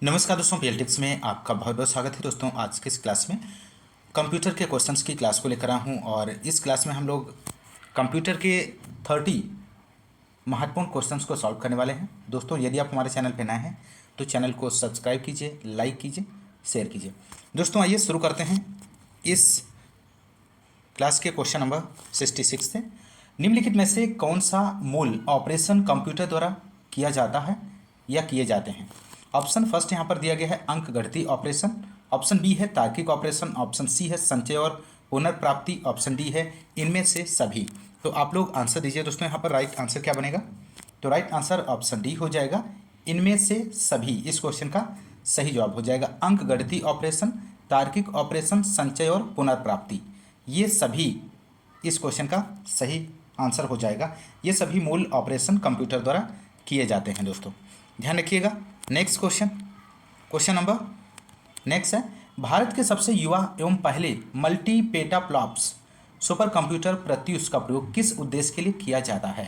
नमस्कार दोस्तों, पीएलटिक्स में आपका बहुत बहुत स्वागत है। दोस्तों आज की इस क्लास में कंप्यूटर के क्वेश्चंस की क्लास को लेकर आया हूँ और इस क्लास में हम लोग कंप्यूटर के 30 महत्वपूर्ण क्वेश्चंस को सॉल्व करने वाले हैं। दोस्तों यदि आप हमारे चैनल पर नए हैं तो चैनल को सब्सक्राइब कीजिए, लाइक कीजिए, शेयर कीजिए। दोस्तों आइए शुरू करते हैं इस क्लास के क्वेश्चन नंबर 66 से। निम्नलिखित में से कौन सा मूल ऑपरेशन कंप्यूटर द्वारा किया जाता है या किए जाते हैं? ऑप्शन फर्स्ट यहाँ पर दिया गया है अंकगणितीय ऑपरेशन, ऑप्शन बी है तार्किक ऑपरेशन, ऑप्शन सी है संचय और पुनर्प्राप्ति, ऑप्शन डी है इनमें से सभी। तो आप लोग आंसर दीजिए दोस्तों। यहाँ पर राइट आंसर क्या बनेगा? तो राइट आंसर ऑप्शन डी हो जाएगा, इनमें से सभी। इस क्वेश्चन का सही जवाब हो जाएगा अंकगणितीय ऑपरेशन, तार्किक ऑपरेशन, संचय और पुनर्प्राप्ति। ये सभी इस क्वेश्चन का सही आंसर हो जाएगा। ये सभी मूल ऑपरेशन कंप्यूटर द्वारा किए जाते हैं। दोस्तों ध्यान रखिएगा। नेक्स्ट क्वेश्चन नंबर नेक्स्ट है, भारत के सबसे युवा एवं पहले multi petaflops super computer Pratyush का प्रयोग किस उद्देश्य के लिए किया जाता है?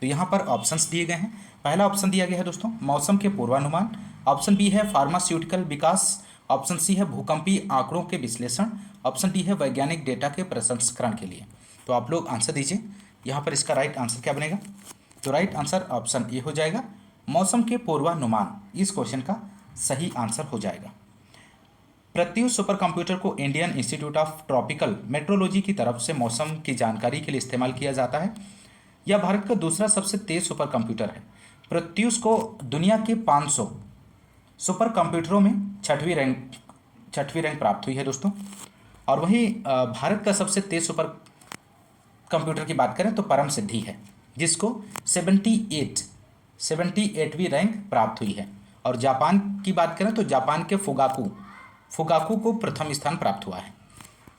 तो यहाँ पर ऑप्शंस दिए गए हैं। पहला ऑप्शन दिया गया है दोस्तों मौसम के पूर्वानुमान, ऑप्शन बी है फार्मास्यूटिकल विकास, ऑप्शन सी है भूकंपीय आंकड़ों के विश्लेषण, ऑप्शन डी है वैज्ञानिक डेटा के प्रसंस्करण के लिए। तो आप लोग आंसर दीजिए। यहाँ पर इसका राइट आंसर क्या बनेगा? तो राइट आंसर ऑप्शन ए हो जाएगा, मौसम के पूर्वानुमान। इस क्वेश्चन का सही आंसर हो जाएगा। प्रत्युष सुपर कंप्यूटर को Indian institute of tropical metrology की तरफ से मौसम की जानकारी के लिए इस्तेमाल किया जाता है। यह भारत का दूसरा सबसे तेज सुपर कंप्यूटर है। प्रत्युष को दुनिया के 500 सुपर कंप्यूटरों में छठवीं रैंक प्राप्त हुई है दोस्तों। और वहीं भारत का सबसे तेज सुपर कंप्यूटर की बात करें तो परम सिद्धि है, जिसको 78वीं रैंक प्राप्त हुई है। और जापान की बात करें तो जापान के फुगाकू को प्रथम स्थान प्राप्त हुआ है।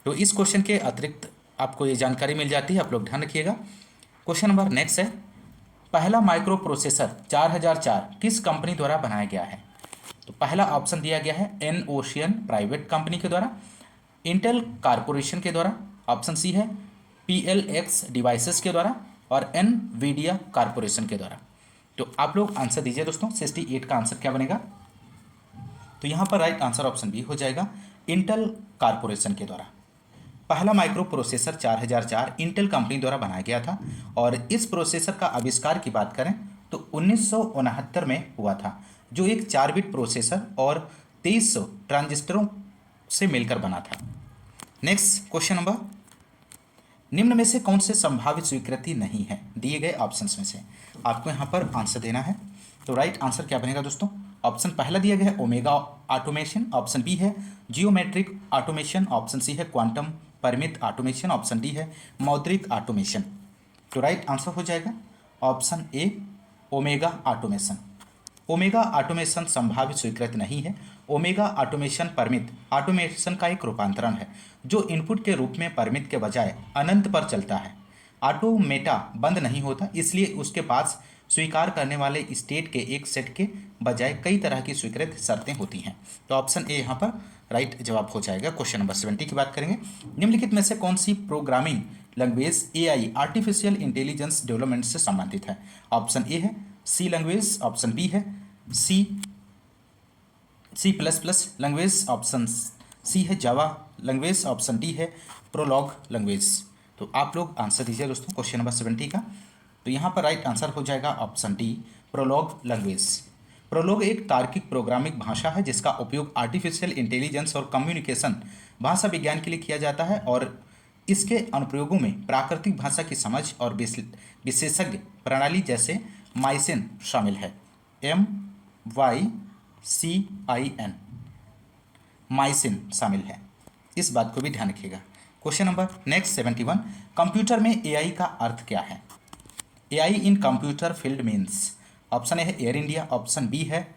तो इस क्वेश्चन के अतिरिक्त आपको ये जानकारी मिल जाती है, आप लोग ध्यान रखिएगा। क्वेश्चन नंबर नेक्स्ट है, पहला माइक्रो प्रोसेसर 4004 किस कंपनी द्वारा बनाया गया है? तो पहला ऑप्शन दिया गया है एन ओशियन प्राइवेट कंपनी के द्वारा, इंटेल कारपोरेशन के द्वारा, ऑप्शन सी है PLX डिवाइसेस के द्वारा और एनवीडिया कारपोरेशन के द्वारा। तो आप लोग आंसर दीजिए दोस्तों। 68 का आंसर क्या बनेगा? तो यहाँ पर राइट आंसर ऑप्शन बी हो जाएगा, इंटेल कारपोरेशन के द्वारा। पहला माइक्रो प्रोसेसर 4004 इंटेल कंपनी द्वारा बनाया गया था और इस प्रोसेसर का आविष्कार की बात करें तो 1969 में हुआ था, जो एक 4 बिट प्रोसेसर और 2300 ट्रांजिस्टरों से मिलकर बना था। नेक्स्ट क्वेश्चन नंबर, निम्न में से कौन से संभावित स्वीकृति नहीं है दिए गए ऑप्शंस में से? आपको यहाँ पर आंसर देना है। तो राइट आंसर क्या बनेगा दोस्तों? ऑप्शन पहला दिया गया है ओमेगा ऑटोमेशन, ऑप्शन बी है जियोमेट्रिक ऑटोमेशन, ऑप्शन सी है क्वांटम परिमित ऑटोमेशन, ऑप्शन डी है मौद्रिक ऑटोमेशन। तो राइट आंसर हो जाएगा option A omega automation. Omega automation संभावित स्वीकृति नहीं है। ओमेगा ऑटोमेशन परिमित ऑटोमेशन का एक रूपांतरण है जो इनपुट के रूप में परिमित के बजाय अनंत पर चलता है। ऑटोमेटा बंद नहीं होता, इसलिए उसके पास स्वीकार करने वाले स्टेट के एक सेट के बजाय कई तरह की स्वीकृत शर्तें होती हैं। तो ऑप्शन ए यहाँ पर राइट जवाब हो जाएगा। क्वेश्चन नंबर 70 की बात करेंगे, निम्नलिखित में से कौन सी programming language AI artificial intelligence development से संबंधित है? ऑप्शन ए है सी लैंग्वेज, ऑप्शन बी है C++ लैंग्वेज, ऑप्शन सी है जावा लैंग्वेज, ऑप्शन डी है प्रोलॉग लैंग्वेज। तो आप लोग आंसर दीजिए दोस्तों क्वेश्चन नंबर 70 का। तो यहाँ पर राइट आंसर हो जाएगा option D Prolog language. Prolog एक तार्किक प्रोग्रामिंग भाषा है जिसका उपयोग आर्टिफिशियल इंटेलिजेंस और कम्युनिकेशन भाषा विज्ञान के लिए किया जाता है और इसके अनुप्रयोगों में प्राकृतिक भाषा की समझ और विशेषज्ञ प्रणाली जैसे माइसिन शामिल है। MYCIN माइसिन शामिल है, इस बात को भी ध्यान रखिएगा। क्वेश्चन नंबर नेक्स्ट 71, कंप्यूटर में AI का अर्थ क्या है? AI in computer field means, option A है एयर इंडिया, ऑप्शन बी है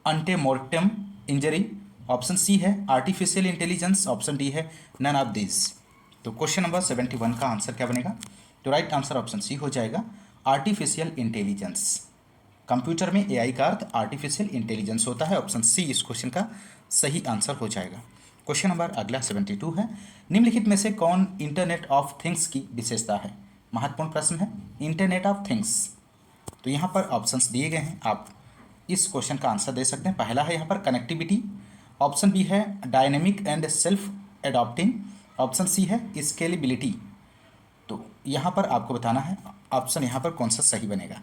अंटेमोर्टम इंजरी, ऑप्शन सी है आर्टिफिशियल इंटेलिजेंस, ऑप्शन डी है नन ऑफ दिस। तो क्वेश्चन नंबर 71 का आंसर क्या बनेगा? तो राइट आंसर ऑप्शन सी हो जाएगा आर्टिफिशियल इंटेलिजेंस। कंप्यूटर में AI का अर्थ आर्टिफिशियल इंटेलिजेंस होता है। ऑप्शन सी इस क्वेश्चन का सही आंसर हो जाएगा। क्वेश्चन नंबर अगला 72 है, निम्नलिखित में से कौन इंटरनेट ऑफ थिंग्स की विशेषता है? महत्वपूर्ण प्रश्न है, इंटरनेट ऑफ थिंग्स। तो यहाँ पर ऑप्शंस दिए गए हैं, आप इस क्वेश्चन का आंसर दे सकते हैं। पहला है यहाँ पर कनेक्टिविटी, ऑप्शन बी है dynamic and self adopting, option C है स्केलेबिलिटी। तो यहाँ पर आपको बताना है ऑप्शन यहाँ पर कौन सा सही बनेगा।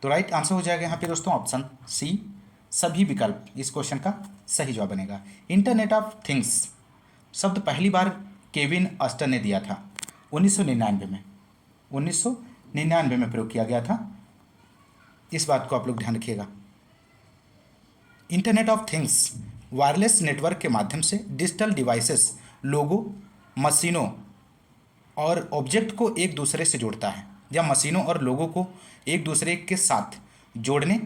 तो राइट आंसर हो जाएगा यहाँ पे दोस्तों ऑप्शन सी, सभी विकल्प इस क्वेश्चन का सही जवाब बनेगा। इंटरनेट ऑफ थिंग्स शब्द पहली बार केविन अस्टर ने दिया था 1999 में, 1999 में प्रयोग किया गया था। इस बात को आप लोग ध्यान रखिएगा। Internet of things wireless network के माध्यम से डिजिटल डिवाइसेस, लोगों, मशीनों और ऑब्जेक्ट को एक दूसरे से जोड़ता है, या मशीनों और लोगों को एक दूसरे के साथ जोड़ने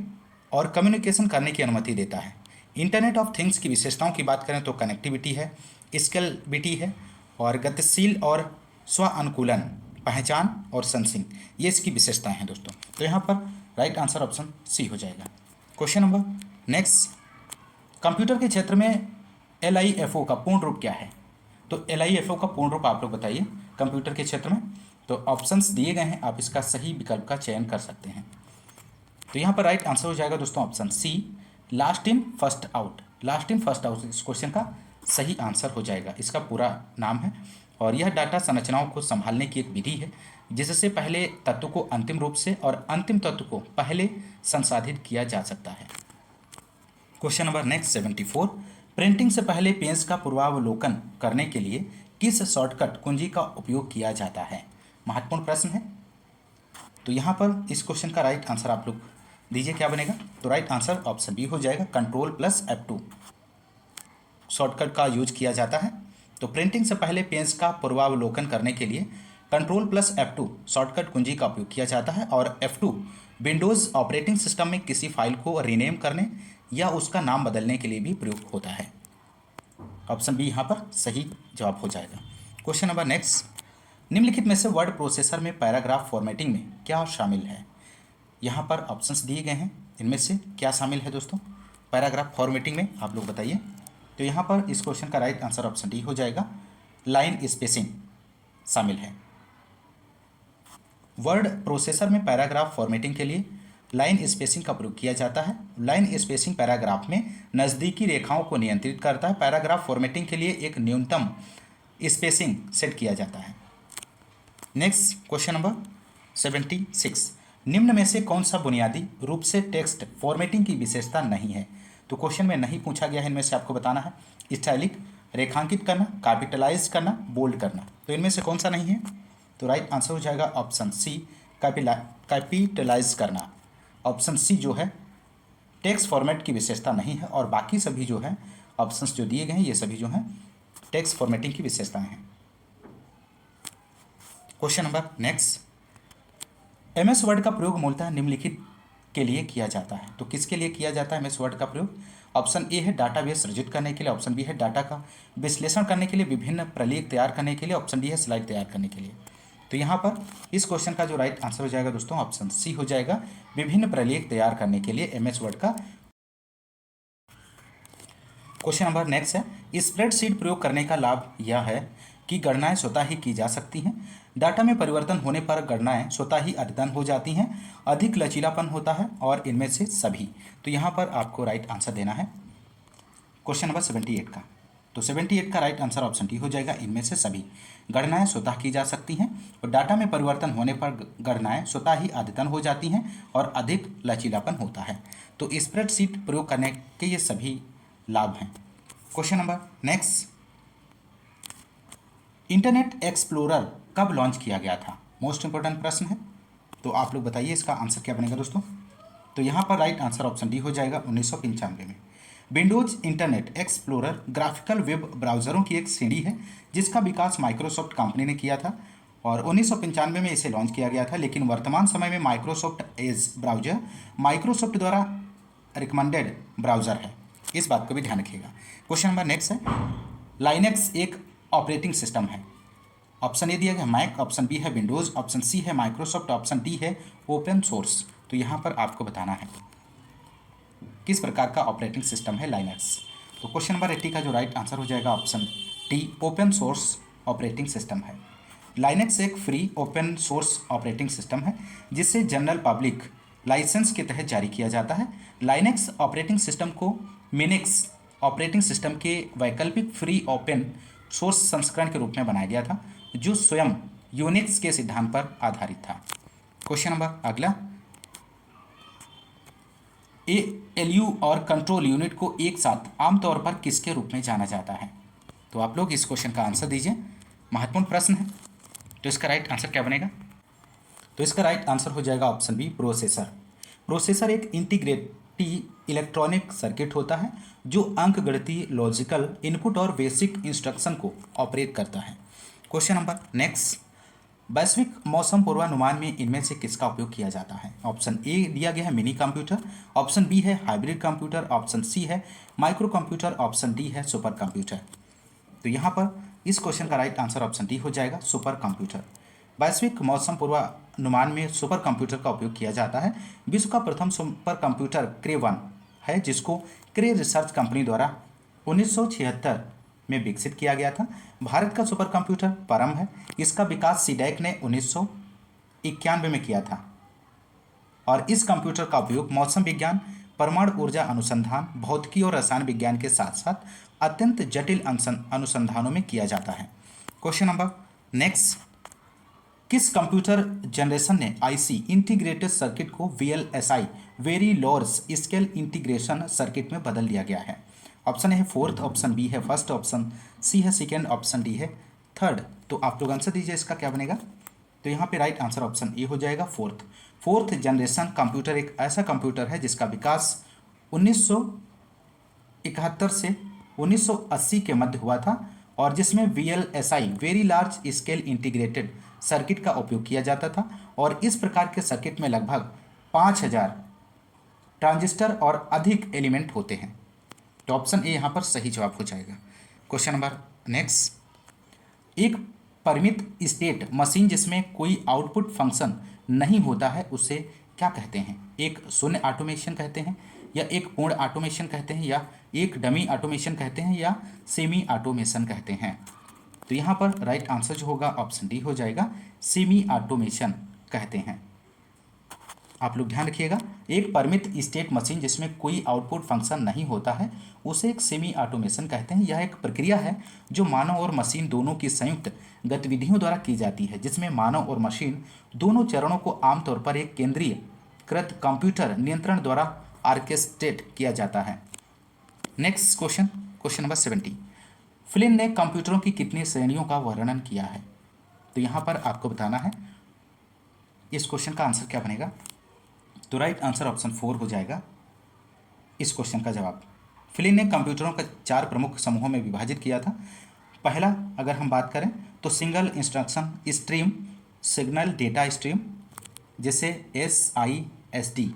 और कम्युनिकेशन करने की अनुमति देता है। इंटरनेट ऑफ थिंग्स की विशेषताओं की बात करें तो कनेक्टिविटी है, स्केलेबिलिटी है और गतिशील और स्व अनुकूलन, पहचान और सेंसिंग, ये इसकी विशेषताएं हैं दोस्तों। तो यहाँ पर राइट आंसर ऑप्शन सी हो जाएगा। क्वेश्चन नंबर नेक्स्ट, कंप्यूटर के क्षेत्र में LIFO का पूर्ण रूप क्या है? तो LIFO का पूर्ण रूप आप लोग बताइए कंप्यूटर के क्षेत्र में। तो ऑप्शंस दिए गए हैं, आप इसका सही विकल्प का चयन कर सकते हैं। तो यहाँ पर राइट आंसर हो जाएगा दोस्तों option C, last in first out. Last in first out इस क्वेश्चन का सही आंसर हो जाएगा, इसका पूरा नाम है। और यह डाटा संरचनाओं को संभालने की एक विधि है जिससे पहले तत्व को अंतिम रूप से और अंतिम तत्व को पहले संसाधित किया जा सकता है। क्वेश्चन नंबर नेक्स्ट 74, प्रिंटिंग से पहले पेज का पूर्वावलोकन करने के लिए किस शॉर्टकट कुंजी का उपयोग किया जाता है? महत्वपूर्ण प्रश्न है। तो यहाँ पर इस क्वेश्चन का राइट आंसर आप लोग दीजिए क्या बनेगा। तो राइट आंसर ऑप्शन बी हो जाएगा, Ctrl+F2 शॉर्टकट का यूज किया जाता है। तो प्रिंटिंग से पहले पेज का पूर्वावलोकन करने के लिए Ctrl+F2 शॉर्टकट कुंजी का उपयोग किया जाता है। और F2 विंडोज़ ऑपरेटिंग सिस्टम में किसी फाइल को रीनेम करने या उसका नाम बदलने के लिए भी प्रयोग होता है। ऑप्शन बी यहाँ पर सही जवाब हो जाएगा। क्वेश्चन नंबर नेक्स्ट, निम्नलिखित में से वर्ड प्रोसेसर में पैराग्राफ फॉर्मेटिंग में क्या शामिल है? यहाँ पर ऑप्शंस दिए गए हैं, इनमें से क्या शामिल है दोस्तों पैराग्राफ फॉर्मेटिंग में, आप लोग बताइए। तो यहाँ पर इस क्वेश्चन का राइट आंसर ऑप्शन डी हो जाएगा, लाइन स्पेसिंग शामिल है। वर्ड प्रोसेसर में पैराग्राफ फॉर्मेटिंग के लिए लाइन स्पेसिंग का प्रयोग किया जाता है। लाइन स्पेसिंग पैराग्राफ में नज़दीकी रेखाओं को नियंत्रित करता है। पैराग्राफ फॉर्मेटिंग के लिए एक न्यूनतम स्पेसिंग सेट किया जाता है। नेक्स्ट क्वेश्चन नंबर 76, निम्न में से कौन सा बुनियादी रूप से टेक्स्ट फॉर्मेटिंग की विशेषता नहीं है? तो क्वेश्चन में नहीं पूछा गया है, इनमें से आपको बताना है। स्टाइलिक, रेखांकित करना, कैपिटलाइज करना, बोल्ड करना, तो इनमें से कौन सा नहीं है? तो राइट आंसर हो जाएगा ऑप्शन सी, कैपिटलाइज करना। ऑप्शन सी जो है टेक्स्ट फॉर्मेट की विशेषता नहीं है, और बाकी सभी जो है ऑप्शंस जो दिए गए हैं ये सभी जो हैं टेक्स्ट फॉर्मेटिंग की विशेषताएं हैं। Question number next, MS word का प्रयोग मूलतः निम्नलिखित के लिए किया जाता है। तो किसके लिए किया जाता है MS वर्ड का प्रयोग? ऑप्शन ए है डाटाबेस सृजित करने के लिए, ऑप्शन बी है डाटा का विश्लेषण करने के लिए, विभिन्न प्रलेख तैयार करने के लिए, ऑप्शन डी है स्लाइड तैयार करने के लिए। तो यहाँ पर इस क्वेश्चन का जो राइट आंसर हो जाएगा दोस्तों ऑप्शन सी हो जाएगा, विभिन्न प्रलेख तैयार करने के लिए MS वर्ड का। क्वेश्चन नंबर नेक्स्ट है, स्प्रेडशीट प्रयोग करने का लाभ यह है कि गणनाएं स्वतः ही की जा सकती हैं। डाटा में परिवर्तन होने पर गणनाएं स्वतः ही अद्यतन हो जाती हैं। अधिक लचीलापन होता है, और इनमें से सभी। तो यहाँ पर आपको राइट आंसर देना है क्वेश्चन नंबर 78 का। तो 78 का राइट आंसर ऑप्शन डी हो जाएगा, इनमें से सभी। गणनाएं स्वतः की जा सकती हैं, और डाटा में परिवर्तन होने पर गणनाएं स्वतः ही अद्यतन हो जाती हैं, और अधिक लचीलापन होता है। तो स्प्रेडशीट प्रयोग करने के ये सभी लाभ हैं। Question number next, internet explorer कब लॉन्च किया गया था? मोस्ट इंपॉर्टेंट प्रश्न है। तो आप लोग बताइए इसका आंसर क्या बनेगा दोस्तों। तो यहाँ पर राइट आंसर ऑप्शन डी हो जाएगा 1995 में। Windows Internet Explorer graphical web ब्राउज़रों की एक श्रेणी है जिसका विकास माइक्रोसॉफ्ट कंपनी ने किया था, और 1995 में इसे लॉन्च किया गया था। लेकिन वर्तमान समय में माइक्रोसॉफ्ट एज ब्राउज़र माइक्रोसॉफ्ट द्वारा रिकमेंडेड ब्राउज़र है, इस बात को भी ध्यान रखिएगा। क्वेश्चन नंबर नेक्स्ट है, लाइनेक्स एक ऑपरेटिंग सिस्टम है। ऑप्शन ए दिया गया मैक, ऑप्शन बी है विंडोज़, ऑप्शन सी है माइक्रोसॉफ्ट, ऑप्शन डी है ओपन सोर्स। तो यहाँ पर आपको बताना है किस प्रकार का ऑपरेटिंग सिस्टम है लाइनेक्स। तो क्वेश्चन नंबर 80 का जो राइट आंसर हो जाएगा option D, open source operating system है। लाइनेक्स एक free open source operating system है जिससे जनरल पब्लिक लाइसेंस के तहत जारी किया जाता है। लाइनेक्स ऑपरेटिंग सिस्टम को मिनिक्स ऑपरेटिंग सिस्टम के वैकल्पिक फ्री ओपन सोर्स संस्करण के रूप में बनाया गया था, जो स्वयं यूनिक्स के सिद्धांत पर आधारित था। क्वेश्चन नंबर अगला, एएलयू और कंट्रोल यूनिट को एक साथ आमतौर पर किसके रूप में जाना जाता है? तो आप लोग इस क्वेश्चन का आंसर दीजिए, महत्वपूर्ण प्रश्न है। तो इसका राइट आंसर क्या बनेगा? तो इसका राइट आंसर हो जाएगा ऑप्शन बी, प्रोसेसर। प्रोसेसर एक इंटीग्रेटेड इलेक्ट्रॉनिक सर्किट होता है जो अंकगणितीय लॉजिकल इनपुट और बेसिक इंस्ट्रक्शन को ऑपरेट करता है। क्वेश्चन नंबर नेक्स्ट, वैश्विक मौसम पूर्वानुमान में इनमें से किसका उपयोग किया जाता है? ऑप्शन ए दिया गया है मिनी कंप्यूटर, ऑप्शन बी है हाइब्रिड कंप्यूटर, ऑप्शन सी है माइक्रो कंप्यूटर, ऑप्शन डी है सुपर कंप्यूटर। तो यहाँ पर इस क्वेश्चन का राइट आंसर ऑप्शन डी हो जाएगा, सुपर कंप्यूटर। वैश्विक मौसम पूर्वानुमान में सुपर कंप्यूटर का उपयोग किया जाता है। विश्व का प्रथम सुपर कंप्यूटर क्रे-1 है, जिसको क्रे रिसर्च कंपनी द्वारा 1976 में विकसित किया गया था। भारत का सुपर कंप्यूटर परम है। इसका विकास सीडैक ने 1991 में किया था और इस कंप्यूटर का उपयोग मौसम विज्ञान, परमाणु ऊर्जा अनुसंधान, भौतिकी और रसायन विज्ञान के साथ साथ अत्यंत जटिल अनुसंधानों में किया जाता है। क्वेश्चन नंबर नेक्स्ट, किस कंप्यूटर जनरेशन ने आईसी इंटीग्रेटेड सर्किट को VLSI very lower scale integration circuit में बदल दिया गया है? ऑप्शन ए है फोर्थ, ऑप्शन बी है फर्स्ट, ऑप्शन सी है सेकेंड, ऑप्शन डी है थर्ड। तो आप लोग आंसर दीजिए, इसका क्या बनेगा? तो यहाँ पे राइट आंसर ऑप्शन ए हो जाएगा, फोर्थ। फोर्थ जनरेशन कंप्यूटर एक ऐसा कंप्यूटर है जिसका विकास 1971 से 1980 के मध्य हुआ था और जिसमें VLSI very large scale integrated circuit का उपयोग किया जाता था और इस प्रकार के सर्किट में लगभग 5000 ट्रांजिस्टर और अधिक एलिमेंट होते हैं। तो ऑप्शन ए यहाँ पर सही जवाब हो जाएगा। क्वेश्चन नंबर नेक्स्ट, एक परिमित स्टेट मशीन जिसमें कोई आउटपुट फंक्शन नहीं होता है उसे क्या कहते हैं? एक शून्य ऑटोमेशन कहते हैं, या एक पूर्ण ऑटोमेशन कहते हैं, या एक डमी ऑटोमेशन कहते हैं, या सेमी ऑटोमेशन कहते हैं? तो यहाँ पर राइट आंसर जो होगा ऑप्शन डी हो जाएगा, सेमी ऑटोमेशन कहते हैं। आप लोग ध्यान रखिएगा, एक परमित स्टेट मशीन जिसमें कोई आउटपुट फंक्शन नहीं होता है उसे एक सेमी ऑटोमेशन कहते हैं। यह एक प्रक्रिया है जो मानव और मशीन दोनों की संयुक्त गतिविधियों द्वारा की जाती है, जिसमें मानव और मशीन दोनों चरणों को आमतौर पर एक केंद्रीयकृत कंप्यूटर नियंत्रण द्वारा ऑर्केस्ट्रेट किया जाता है। Next question, question number 70, Flint ने कंप्यूटरों की कितनी श्रेणियों का वर्णन किया है? तो यहाँ पर आपको बताना है इस क्वेश्चन का आंसर क्या बनेगा। तो राइट आंसर ऑप्शन 4 हो जाएगा इस क्वेश्चन का जवाब। फ्लिन ने कंप्यूटरों का 4 प्रमुख समूहों में विभाजित किया था। पहला अगर हम बात करें तो single instruction stream signal data stream, जिसे SISD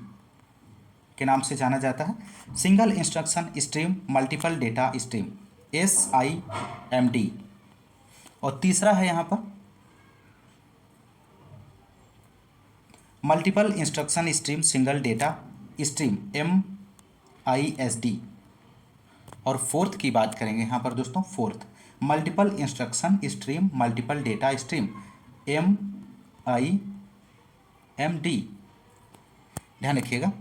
के नाम से जाना जाता है। Single instruction stream multiple data stream SIMD, और तीसरा है यहाँ पर multiple instruction stream single data stream MISD, और फोर्थ की बात करेंगे यहाँ पर दोस्तों, fourth multiple instruction stream multiple data stream MIMD। ध्यान रखिएगा।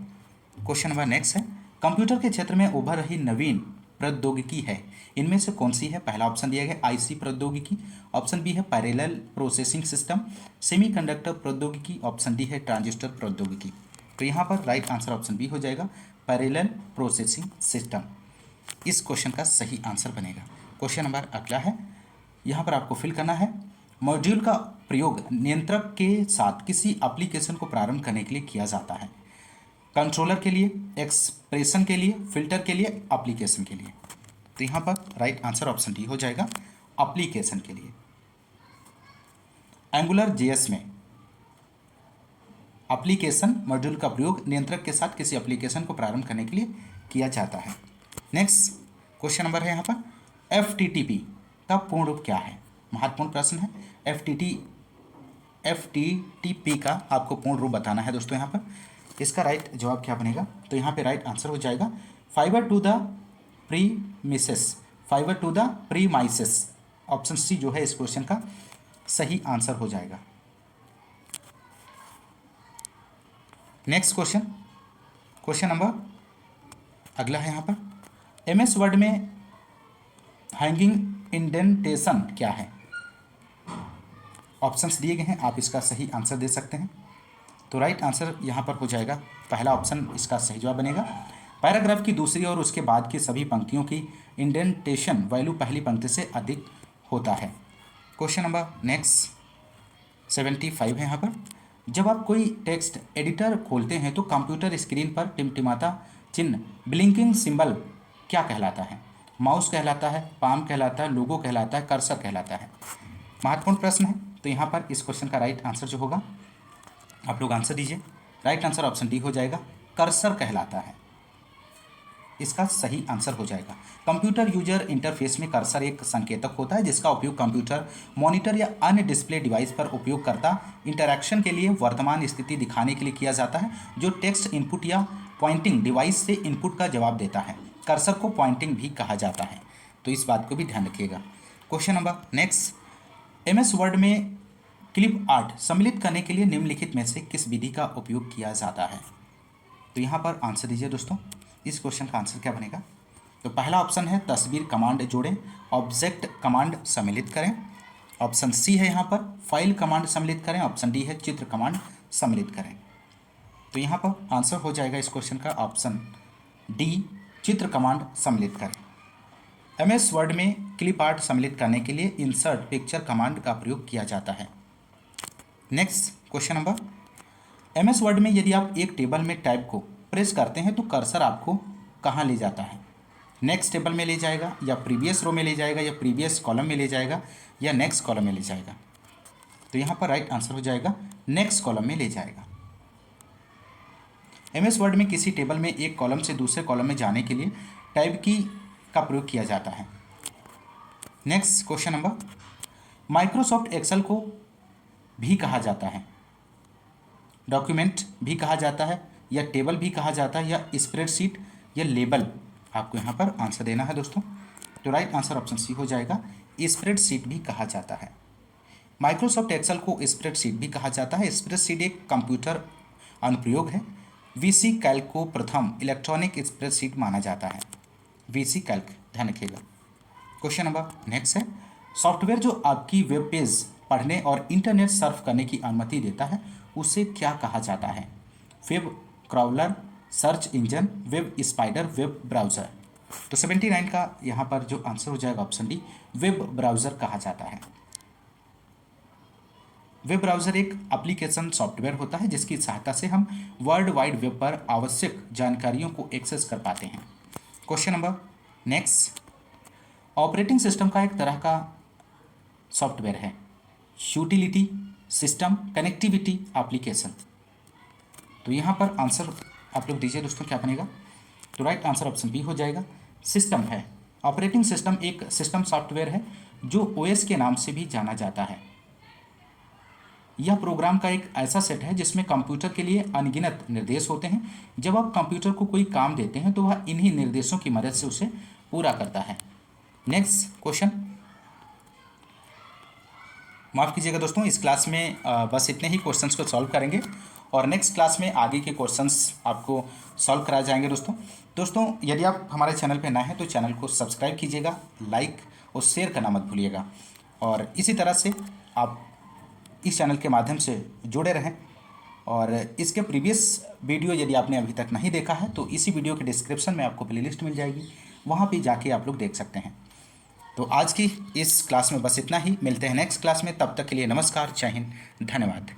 क्वेश्चन नंबर नेक्स्ट है, कंप्यूटर के क्षेत्र में उभर रही नवीन प्रौद्योगिकी है, इनमें से कौन सी है? पहला ऑप्शन दिया गया आईसी प्रौद्योगिकी, ऑप्शन बी है पैरेलल प्रोसेसिंग सिस्टम, सेमीकंडक्टर प्रौद्योगिकी, ऑप्शन डी है ट्रांजिस्टर प्रौद्योगिकी। तो यहाँ पर राइट आंसर ऑप्शन बी हो जाएगा, पैरेलल प्रोसेसिंग सिस्टम इस क्वेश्चन का सही आंसर बनेगा। क्वेश्चन नंबर अगला है, यहाँ पर आपको फिल करना है, मॉड्यूल का प्रयोग नियंत्रक के साथ किसी एप्लीकेशन को प्रारंभ करने के लिए किया जाता है? कंट्रोलर के लिए, एक्सप्रेशन के लिए, फिल्टर के लिए, एप्लीकेशन के लिए? तो यहाँ पर राइट आंसर ऑप्शन डी हो जाएगा, एप्लीकेशन के लिए। एंगुलर जेएस में एप्लीकेशन मॉड्यूल का प्रयोग नियंत्रक के साथ किसी एप्लीकेशन को प्रारंभ करने के लिए किया जाता है। नेक्स्ट क्वेश्चन नंबर है यहाँ पर, FTTP का पूर्ण रूप क्या है? महत्वपूर्ण प्रश्न है। FTTP का आपको पूर्ण रूप बताना है दोस्तों। यहाँ पर इसका राइट जवाब क्या बनेगा? तो यहाँ पे राइट आंसर हो जाएगा fibre to the premises, fibre to the premises. Option C जो है इस क्वेश्चन का सही आंसर हो जाएगा। नेक्स्ट क्वेश्चन, क्वेश्चन नंबर अगला है यहाँ पर, MS वर्ड में हैंगिंग इंडेंटेशन क्या है? ऑप्शंस दिए गए हैं, आप इसका सही आंसर दे सकते हैं। तो राइट आंसर यहाँ पर हो जाएगा पहला ऑप्शन, इसका सही जवाब बनेगा। पैराग्राफ की दूसरी और उसके बाद की सभी पंक्तियों की इंडेंटेशन वैल्यू पहली पंक्ति से अधिक होता है। क्वेश्चन नंबर नेक्स्ट 75 है यहाँ पर, जब आप कोई टेक्स्ट एडिटर खोलते हैं तो कंप्यूटर स्क्रीन पर टिमटिमाता चिन्ह ब्लिंकिंग सिंबल क्या कहलाता है? माउस कहलाता है, पाम कहलाता है, लोगो कहलाता है, कर्सर कहलाता है? महत्वपूर्ण प्रश्न है। तो यहाँ पर इस क्वेश्चन का राइट आंसर जो होगा, आप लोग आंसर दीजिए। राइट आंसर ऑप्शन डी हो जाएगा, कर्सर कहलाता है, इसका सही आंसर हो जाएगा। कंप्यूटर यूजर इंटरफेस में कर्सर एक संकेतक होता है जिसका उपयोग कंप्यूटर मॉनिटर या अन्य डिस्प्ले डिवाइस पर उपयोगकर्ता इंटरैक्शन के लिए वर्तमान स्थिति दिखाने के लिए किया जाता है, जो टेक्स्ट इनपुट या पॉइंटिंग डिवाइस से इनपुट का जवाब देता है। कर्सर को पॉइंटिंग भी कहा जाता है, तो इस बात को भी ध्यान रखिएगा। Question number next, MS word में क्लिप आर्ट सम्मिलित करने के लिए निम्नलिखित में से किस विधि का उपयोग किया जाता है? तो यहाँ पर आंसर दीजिए दोस्तों, इस क्वेश्चन का आंसर क्या बनेगा? तो पहला ऑप्शन है तस्वीर कमांड जोड़ें, ऑब्जेक्ट कमांड सम्मिलित करें। ऑप्शन सी है यहाँ पर फाइल कमांड सम्मिलित करें। ऑप्शन डी है चित्र कमांड सम्मिलित करें। तो यहाँ पर आंसर हो जाएगा इस क्वेश्चन का ऑप्शन डी, चित्र कमांड सम्मिलित करें। MS वर्ड में क्लिप आर्ट सम्मिलित करने के लिए इंसर्ट पिक्चर कमांड का प्रयोग किया जाता है। Next question number, MS word में यदि आप एक टेबल में टैब को प्रेस करते हैं तो कर्सर आपको कहाँ ले जाता है? नेक्स्ट टेबल में ले जाएगा, या प्रीवियस रो में ले जाएगा, या प्रीवियस कॉलम में ले जाएगा, या नेक्स्ट कॉलम में ले जाएगा? तो यहाँ पर राइट आंसर हो जाएगा नेक्स्ट कॉलम में ले जाएगा। MS वर्ड में किसी टेबल में एक कॉलम से दूसरे कॉलम में जाने के लिए टैब की का प्रयोग किया जाता है। Next question number, Microsoft Excel को भी कहा जाता है, डॉक्यूमेंट भी कहा जाता है, या टेबल भी कहा जाता है, या स्प्रेडशीट, या लेबल? आपको यहाँ पर आंसर देना है दोस्तों। तो राइट आंसर ऑप्शन सी हो जाएगा, स्प्रेडशीट भी कहा जाता है। माइक्रोसॉफ्ट एक्सेल को स्प्रेडशीट भी कहा जाता है। स्प्रेडशीट एक कंप्यूटर अनुप्रयोग है। VC कैल्क को प्रथम इलेक्ट्रॉनिक स्प्रेडशीट माना जाता है। VC कैल्क, ध्यान रखिएगा। क्वेश्चन नंबर नेक्स्ट है, सॉफ्टवेयर जो आपकी वेब पेज पढ़ने और इंटरनेट सर्फ करने की अनुमति देता है उसे क्या कहा जाता है? Web crawler, search engine, web spider, web browser? तो 79 का यहाँ पर जो आंसर हो जाएगा ऑप्शन डी, वेब ब्राउज़र कहा जाता है। वेब ब्राउज़र एक एप्लीकेशन सॉफ्टवेयर होता है जिसकी सहायता से हम वर्ल्ड वाइड वेब पर आवश्यक जानकारियों को एक्सेस कर पाते हैं। Question number next, operating system का एक तरह का सॉफ्टवेयर है, यूटिलिटी, सिस्टम, कनेक्टिविटी, एप्लीकेशन? तो यहाँ पर आंसर आप लोग दीजिए दोस्तों, क्या बनेगा? तो राइट आंसर ऑप्शन बी हो जाएगा, सिस्टम है। ऑपरेटिंग सिस्टम एक सिस्टम सॉफ्टवेयर है जो OS के नाम से भी जाना जाता है। यह प्रोग्राम का एक ऐसा सेट है जिसमें कंप्यूटर के लिए अनगिनत निर्देश होते हैं। जब आप कंप्यूटर को कोई काम देते हैं तो वह इन्हीं निर्देशों की मदद से उसे पूरा करता है। नेक्स्ट क्वेश्चन, माफ़ कीजिएगा दोस्तों, इस क्लास में बस इतने ही क्वेश्चंस को सॉल्व करेंगे और नेक्स्ट क्लास में आगे के क्वेश्चंस आपको सॉल्व कराए जाएंगे। दोस्तों यदि आप हमारे चैनल पर नए हैं तो चैनल को सब्सक्राइब कीजिएगा, लाइक और शेयर करना मत भूलिएगा, और इसी तरह से आप इस चैनल के माध्यम से जुड़े रहें। और इसके प्रीवियस वीडियो यदि आपने अभी तक नहीं देखा है तो इसी वीडियो के डिस्क्रिप्शन में आपको प्लेलिस्ट मिल जाएगी, वहाँ पे जाके आप लोग देख सकते हैं। तो आज की इस क्लास में बस इतना ही, मिलते हैं नेक्स्ट क्लास में, तब तक के लिए नमस्कार, जय हिंद, धन्यवाद।